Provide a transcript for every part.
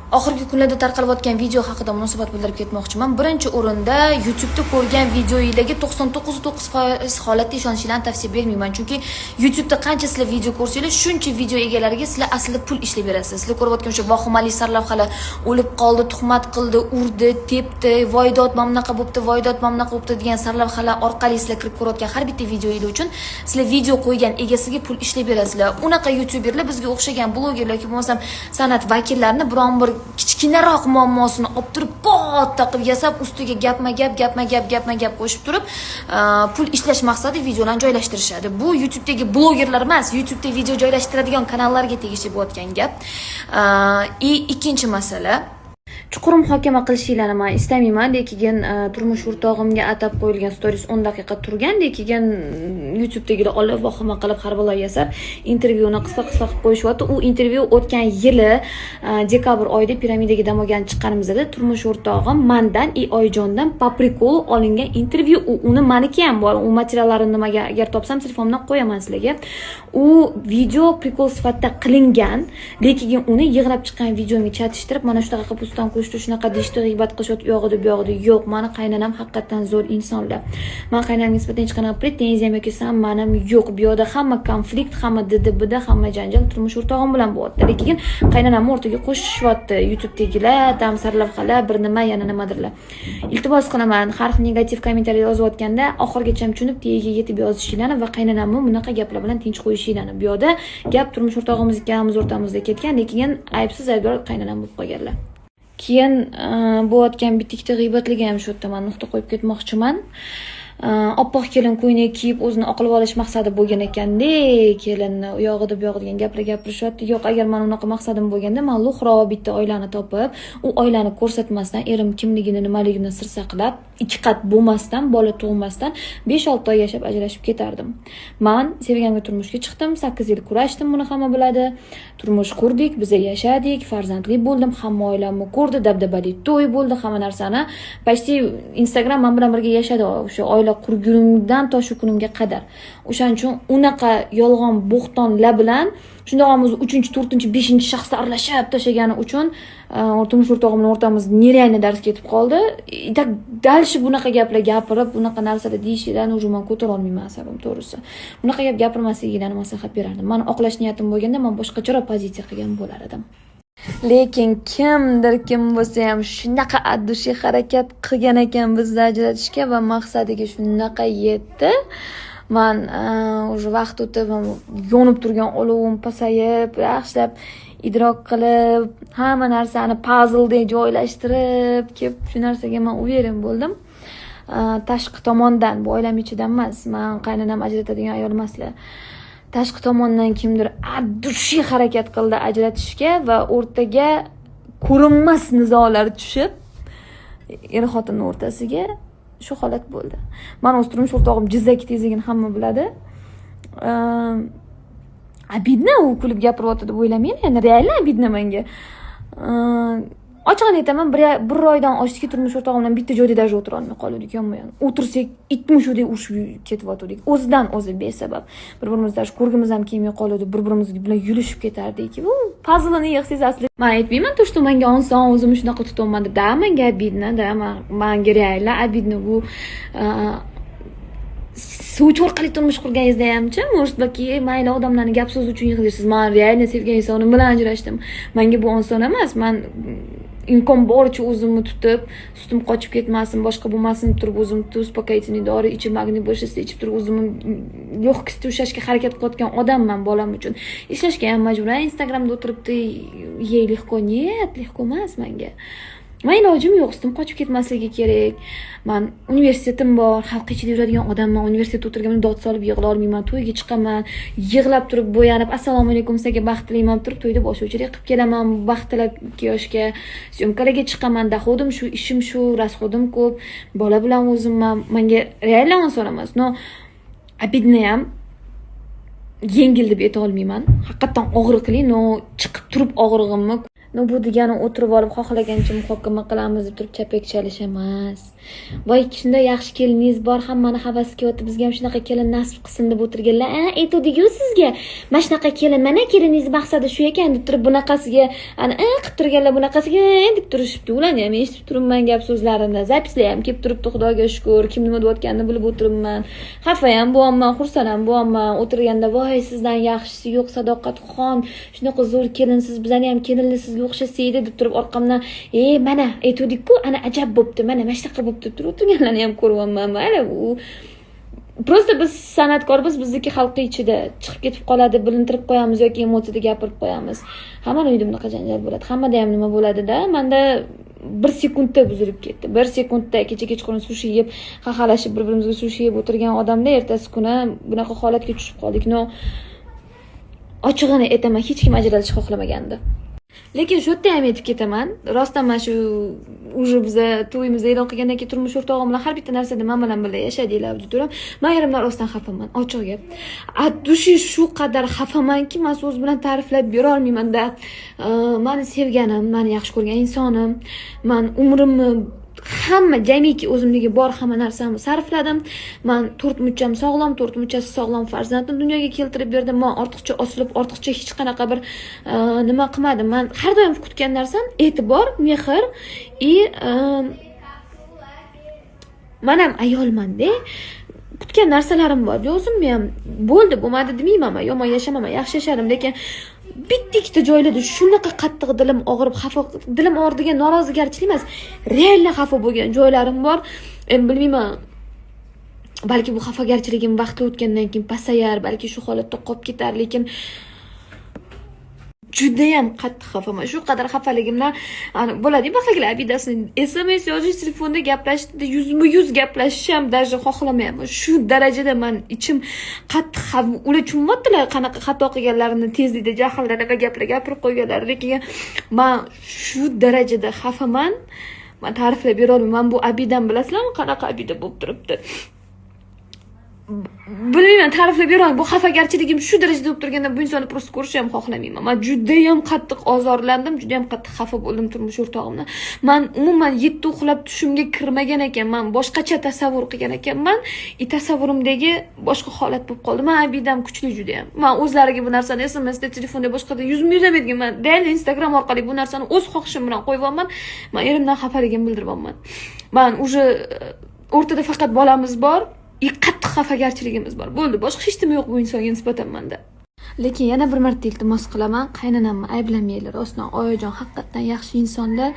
Oxirgi kunlarda tarqalayotgan video haqida munosabat bildirib ketmoqchiman. Birinchi o'rinda YouTube'da ko'rgan videoylarga 99.9% holatda ishonishinglarni tavsiya bermayman. Chunki YouTube'da qancha sizlar video ko'rsanglar, shuncha video egalariga sizlar aslida pul ishlab berasiz. Sizlar ko'rayotgan o'sha vahimali sarlavhalar, o'lib qoldi, tuhmat qildi, urdi, tepdi, voydot mamnaqa bo'pti, voydot mamnaqa bo'pti degan sarlavhalar orqali sizlar kirib ko'rayotgan har bitta videoylar uchun sizlar video qo'ygan egasiga pul ishlab berasizlar. Unaqa YouTuberlar bizga o'xshagan blogerlar yoki bo'lmasam san'at vakillarini biron bir kichkinaroq muammosini olib turib katta qilib yasab ustiga gapma gap qo'shib turib pul ishlash maqsadida videolarni joylashtirishadi. Bu YouTube'dagi blogerlar emas, YouTube'da video joylashtiradigan kanallarga tegishli bo'layotgan gap. Ikkinchi masala, chuqur muhokama qilishinglarni men istamayman. Lekin turmush o'rtog'imga atab qo'yilgan stories 10 daqiqa turgan, lekin YouTube'dagilar olib vahima qilib har bir yasab intervyuni qisqa qilib qo'yishyapti. U intervyu o'tgan yili dekabr oyida piramidaga dam olgan chiqqanimizda turmush o'rtog'im mendan oyijondan po prikolu olingan intervyu. Uni meniki ham bor. U materiallarini nimaga agar topsam telefonimdan qo'yaman sizlarga. U video prikol sifatida qilingan, lekin uni yig'lab chiqqan videomga chatishtirib mana shu daqiqa postdan qo'shdi, shunaqa deyishdi, g'iybat qilishdi, u yog'ida bu yog'ida. Yo'q, meni qaynonam haqiqatan zo'r insonlar. Men qaynonamga nisbatan hech qanaqa pretenziyam yoki sanmanim yo'q. Bu yoqda hamma konflikt, hamma didibida, hamma janjal turmush o'rtog'im bilan bo'lyapti. Lekin qaynonamni o'rtaga qo'shishyapti. YouTube'dagilar, tam sarlavhalar, bir nima, yana nimadirlar. Iltimos qilaman, har xil negativ kommentariy yozayotganda oxirgacha tushunib tagiga yetib yozishinglarni va qaynonamni bunaqa gaplar bilan tinch qo'yishinglarni. Bu yoqda gap turmush o'rtog'imiz ikkalamiz o'rtamizda ketgan, lekin aybsiz aybdor qaynonam bo'lib qolganlar. Keyin bo'layotgan bitta g'iybatlarga ham shu yerda men nuqta qo'yib ketmoqchiman. Oppoq kelin ko'ylak kiyib o'zini oqlab olish maqsadi bo'lgan ekanda, kelinni u yog'ida bu yog'ida degan gaplar gapirishyapti. Yo'q, agar men unaqa maqsadim bo'lganda, men luxro bitta oilani topib, u oilani ko'rsatmasdan, erim kimligini, nimaligini sir saqlab, 2 qat bo'lmasdan, bola tug'masdan 5-6 oy yashab ajrashib ketardim. Men sevganimga turmushga chiqdim, 8 yil kurashdim, buni hamma biladi. Turmush qurdik, biz yashadik, farzandli bo'ldim, hamma oilamni ko'rdi, dabdabali to'y bo'ldi, hamma narsani почти Instagram men bilan birga yashadi o'sha oila qurgunimdan to shu kunimga qadar. O'shaning uchun unaqa yolg'on bo'xtonlar bilan shundog'imiz 3, 4, 5 shaxsda aralashib tashagani uchun turmush o'rtog'imning o'rtamizda nerealniy dars ketib qoldi. Dalshi bunaqa gaplar gapirib, bunaqa narsalar deyishlarni уже men ko'tara olmayman asabim, to'g'risi. Bunaqa gap gapirmasligidan maslahat berardim. Men oqlash niyatim bo'lganda men boshqacharoq pozitsiya qilgan bo'lar edim. Lekin kim bo'lsa ham shunaqa addushi harakat qilgan ekan bizni ajratishga va maqsadiga shunaqa yetdi. Men o'sha vaqt o'tib yonib turgan olovim pasayib, yaxshilab idrok qilib, hamma narsani puzzledek joylashtirib, kelib shu narsaga men uverin bo'ldim. Tashqi tomondan, bu oilam ichidan emas, men qaynonam ajratadigan ayol emaslar. Tashqi tomondan kimdir addushi harakat qildi ajratishga va o'rtaga ko'rinmas nizolar tushib, er-xotin o'rtasiga shu holat bo'ldi. Men o'z turmush o'rtog'im jizzaki tezligini hamma biladi. Abidna u kulib gapiryapti deb o'ylamayman, ya'ni real abidna menga. Ochig'ini aytaman, bir oydan oshdiki turmush o'rtog'im bilan bitta joyda даже o'tira olmay qoldik, yonma-yon. O'tirsak, itmushudek urushib ketyotgandik. O'zidan o'zi besabab. Bir-birimizni ko'rgimiz ham kelmay qoladi, bir-birimiz bilan yulishib ketardik. Bu puzzle'ni yig'siz asli. Men aytmayman, to что menga oson o'zim shunaqa tutaman deb. Da, menga abidna, da, menga real abidna bu suvchi orqali turmush qurganingizda hamchi, может balki mayli odamlarning gap so'zi uchun yig'laysiz. Men real sevgan insonim bilan ajrashdim. Menga bu oson emas. Men imkon boricha o'zimni tutib, sutim qochib ketmasin, boshqa bo'lmasin turib o'zimni uspokоительный dori ichib, magniy bo'shasi ichib turib o'zimni lёгкость ushlashga harakat qilayotgan odamman bolam uchun. Ishlashga ham majburan, Instagramda o'tiribdi, ey lehko, нет, lehko emas menga. Men ilojim yo'q, sutim qochib ketmasligi kerak. Men universitetim bor, xalq ichida yuradigan odamman. Universitetda o'tirganimda dod solib yig'la olmayman, to'yga chiqaman, yig'lab turib bo'yanib, assalomu alaykum sizga baxtliman turib to'yda boshlovchilik qilib kelaman. Baxtlab 2 yoshga syomkalarga chiqaman, dohodim shu, ishim shu, rasxodim ko'p, bola bilan o'zimman. Menga real oson emas. No, abidni ham yengil deb ayta olmayman. Haqiqatan og'riqli, no chiqib turib og'rig'imni Bu degani o'tirib olib xohlagancha muhokama qilamiz deb turib chapak chalish emas. Voy, shunday yaxshi keliningiz bor, hammani havasga o'tib, bizga ham shunaqa kelin nasib qilsin deb o'tirganlar. Aytadiku sizga. Mana shunaqa kelin, mana keliningiz maqsadi shu ekan deb turib bunaqasiga, qilib turganlar bunaqasiga deb turishibdi. Ularni ham eshitib turibman gap so'zlarini. Zapislar ham kelib turibdi, Xudoga shukr. Kim nima deyotganini bilib o'tiribman. Xafa ham bo'laman, xursand ham bo'laman. O'tirganda voy, sizdan yaxshisi yo'q, Sadoqatxon. Shunaqa zo'r kelinsiz, bizani ham kelinlisiz o'xshasaydi deb turib orqamdan mana aytdik-ku, ana ajab bo'pti, mana shunaqa bo'pti deb turib o'tirganlarni ham ko'ryapman. Mayli, u просто biz san'atkormiz, bizniki xalqi ichida chiqib ketib qoladi, bilintirib qo'yamiz yoki emotsiyada gapirib qo'yamiz. Hammani uyda bunaqa janjal bo'ladi, hammada ham nima bo'ladi-da. Menda 1 sekundda buzilib ketdi. 1 sekundda kecha kechqurun sushi yeb, xaxalashib bir-birimizga sushi yeb o'tirgan odamlar ertasi kuni bunaqa holatga tushib qoldik. Ochig'ini aytaman, hech kim ajralishni xohlamagandi. Lekin shu yerda ham aytib ketaman. Rostdan mana shu biza to'yimizni e'lon qilgandan keyin turmush o'rtog'im bilan har bitta narsada men bilan birga yashadinglar deb turib, men yerimdan rostdan xafaman, ochiq gap. Dushi shu qadar xafamanki, men so'z bilan ta'riflab bera olmayman-da. Meni sevganim, meni yaxshi ko'rgan insonim, men umrimni hamma jamiki o'zimdagi bor hamma narsamni sarfladim. Men 4 mucham sog'lom, 4 muchasi sog'lom farzandni dunyoga keltirib berdim. Men ortiqcha osilib, ortiqcha hech qanaqa bir nima qilmadim. Men har doim kutgan narsam e'tibor, mehr men ham ayolman-da. Kutgan narsalarim bor. O'zimni ham bo'ldi, bo'lmadi demayman. Yomon yashamaman, yaxshi yashadim, lekin bitta joylarda shunaqa qattiq dilim og'rib, xafa, dilim og'ridigan norozigarchilik emas, real xafa bo'lgan joylarim bor. Bilmayman. Balki bu xafagarchiligim vaqtli o'tgandan keyin pasayar, balki shu holatda qolib ketar, lekin juda ham qattiq xafaman. Shu qadar xafaligimdan bo'ladi. Baxtlilar abidasini SMS yozish, telefonda gaplashishda 100% gaplashishni ham даже xohlamayman. Shu darajada men ichim qattiq xafa. Ular tushunmayaptilar qanaqa xato qilganlarini, tezlikda jahlda gaplar gapirib qo'yganlar. Lekin men shu darajada xafaman. Men ta'riflab bera olmayman. Bu abidan bilasizlarmi, qanaqa abida bo'lib turibdi. Bilmayman, ta'riflab bera olmayman. Bu xafagarchiligim shu darajada bo'lib turganda bu insonni prosta ko'rishni ham xohlamayman. Men juda ham qattiq ozorlandim, juda ham qattiq xafa bo'ldim turmush o'rtog'imdan. Men umuman yetti uxlab tushimga kirmagan ekanman, boshqacha tasavvur qilgan ekanman. Tasavvurimdagi boshqa holat bo'lib qoldi. Men abidam kuchli juda ham. Men o'zlariga bu narsani SMSda, telefonda, boshqada yuzma-yuz ham aytganman. Real Instagram orqali bu narsani o'z xohishim bilan qo'yyapman. Men erimdan xafaligimni bildiryapman. Men уже o'rtada faqat bolamiz bor. Qattiq xafagarchiligimiz bor. Bo'ldi, boshqa hech nima yo'q bu insonga nisbatan menda. Lekin yana bir marta iltimos qilaman, qaynonamni ayblamanglar. Rostdan Oyajon haqiqatan yaxshi insonlar.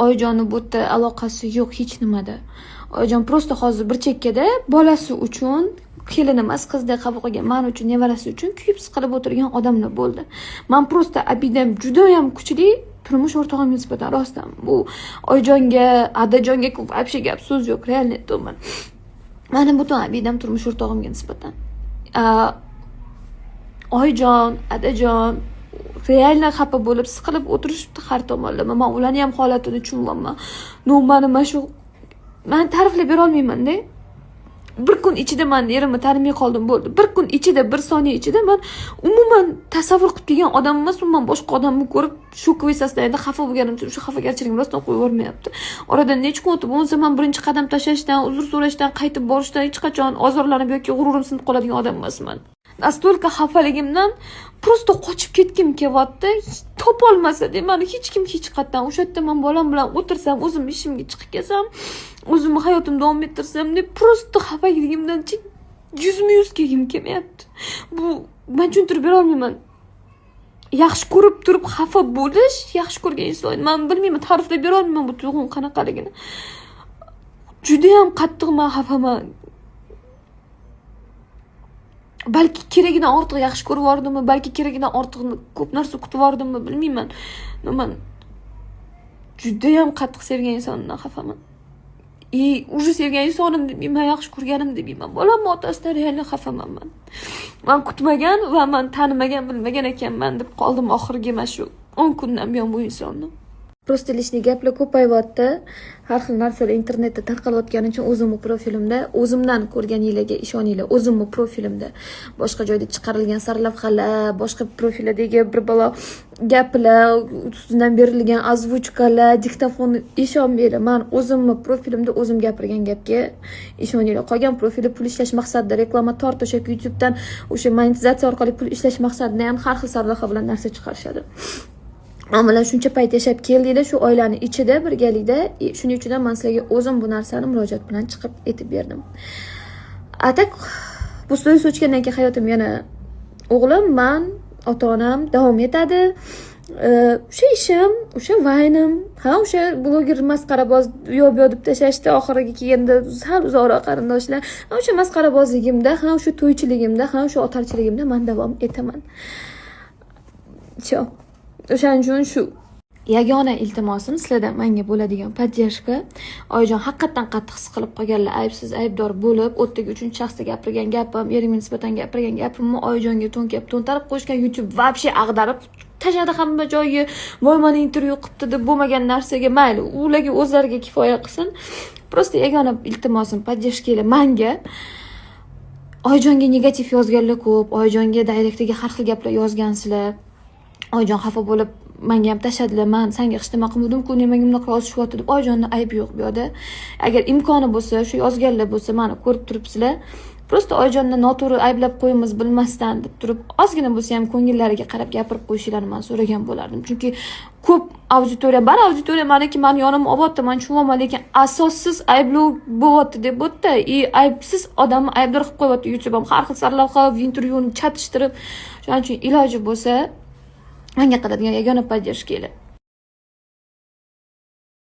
Oyajonni bu yerda aloqasi yo'q hech nimada. Oyajon prosta hozir bir chekkada bolasi uchun, kelin emas, qizdek qabul qilgan, men uchun, nevarasi uchun kuyib siqilib o'tirgan odamlar bo'ldi. Men prosta abidam juda ham kuchli turmush o'rtog'imga nisbatan rostdan bu Oyajonga, Adajonga вообще gap so'z yo'q, realni aytaman. Meni butun abidam turmush o'rtog'imga nisbatan. Oyajon, Adajon realni xafa bo'lib, siqilib o'tirishibdi har tomonlama. Men ularning ham holatini tushunyapman. Mana shu men ta'riflab bera olmayman-da. Bir kun ichida men erimni tanimay qoldim, bo'ldi. Bir kun ichida, bir soniya ichida men umuman tasavvur qilib kelgan odam emas, umuman boshqa odamni ko'rib shu kvesasida endi xafa bo'lganim uchun shu xafagarchiligim rostdan qo'yib yubormayapti. Oradan necha kun o'tib, bo'lsa men birinchi qadam tashlashdan, uzr so'rashdan, qaytib borishdan hech qachon ozorlanib yoki g'ururim sinib qoladigan odam emasman. Настолько xafaligimdan prosta qochib ketgim kelyapti. Topolmasa deb meni hech kim hech qatdan o'sha yerda men bolam bilan o'tirsam, o'zim ishimga chiqib kelsam, o'zim hayotimni davom ettirsam deb prosta xafaligimdan 100% kelgim kelmayapti. Bu men tushuntirib bera olmayman. Yaxshi ko'rib turib xafa bo'lish, yaxshi ko'rgan inson. Men bilmayman, ta'riflab bera olmayman bu tuyg'un qanaqaligini. Juda ham qattiq men xafaman. Balki keragidan ortiq yaxshi ko'rib yordimmi, balki keragidan ortiq ko'p narsa kutib yordimmi, bilmayman. Men juda ham qattiq sevgan insondan xafaman. Уже sevgan insonim demayman, yaxshi ko'rganim demayman. Bolamni otasidan realni xafaman men. Men kutmagan va men tanimagan, bilmagan ekanman deb qoldim oxirgi mana shu 10 kundan buyon bu insonni. просто lishniy gaplar ko'payyapti. Har xil narsalar internetda tarqalayotgani uchun o'zimni profilimda, o'zimdan ko'rganinglarga ishoninglar, o'zimni profilimda boshqa joyda chiqarilgan sarlavhalar, boshqa profildagi bir balo gaplar, ustidan berilgan ozvuchkalar, diktafonni ishonmanglar. Men o'zimni profilimda o'zim gapirgan gapga ishoninglar. Qolgan profilda pul ishlash maqsadida reklama tortish yoki YouTubedan o'sha monetizatsiya orqali pul ishlash maqsadida ham har xil sarlavha bilan narsa chiqarishadi. Amalan shuncha payt yashab keldinglar shu oilani ichida birgalikda, shuning uchun ham men sizlarga o'zim bu narsani murojaat bilan chiqib aytib berdim. Atak bu so'y sochgandan keyin hayotim yana o'g'lim, men, ota-onam davom etadi. O'sha ishim, o'sha vaynim, o'sha bloger masqaraboz yo'q deb tashlashdi oxiriga kelganda sal uzoqroq qarindoshlar. O'sha masqarabozligimda, o'sha to'ychiligimda, o'sha otarchiligimda men davom etaman. O'shaning uchun shu yagona iltimosim sizlardan menga bo'ladigan podдержка. Oyijon haqiqatan qattiq his qilib qolganlar, aybsiz aybdor bo'lib, o'tdagi 3-shaxsda gapirgan gapim, erimga nisbatan gapirgan gapimni oyijonga to'ntarib qo'yishgan YouTube вообще ag'darib tashadi hamma joyi. Voy mana intervyu qilibdi deb bo'lmagan narsaga mayli, ularga o'zlariga kifoya qilsin. Просто yagona iltimosim podдержкаlar menga. Oyijonga negativ yozganlar ko'p, oyijonga direktiga har xil gaplar yozgansizlar. Oyijon xafa bo'lib menga ham tashadilar. Men senga hech nima qilmadim-ku, nimaga bunaqa yozishyapti deb. Oyijonni aybi yo'q bu yerda. Agar imkoni bo'lsa, shu yozganlar bo'lsa, meni ko'rib turibsizlar. Prosta oyijonni noto'g'ri ayblab qo'yamiz bilmasdan deb turib, ozgina bo'lsa ham ko'ngillariga qarab gapirib qo'yishlarini men so'ragan bo'lardim. Chunki ko'p auditoriya meniki, men yonimni olyapti, men tushunaman, lekin asossiz ayblov bo'lyapti deb bo'tda. Aybsiz odamni aybdor qilib qo'yapti YouTube ham har xil sarlavha, intervyuni chatishtirib. Shuning uchun iloji bo'lsa menga qiladigan yagona podдержкаlar.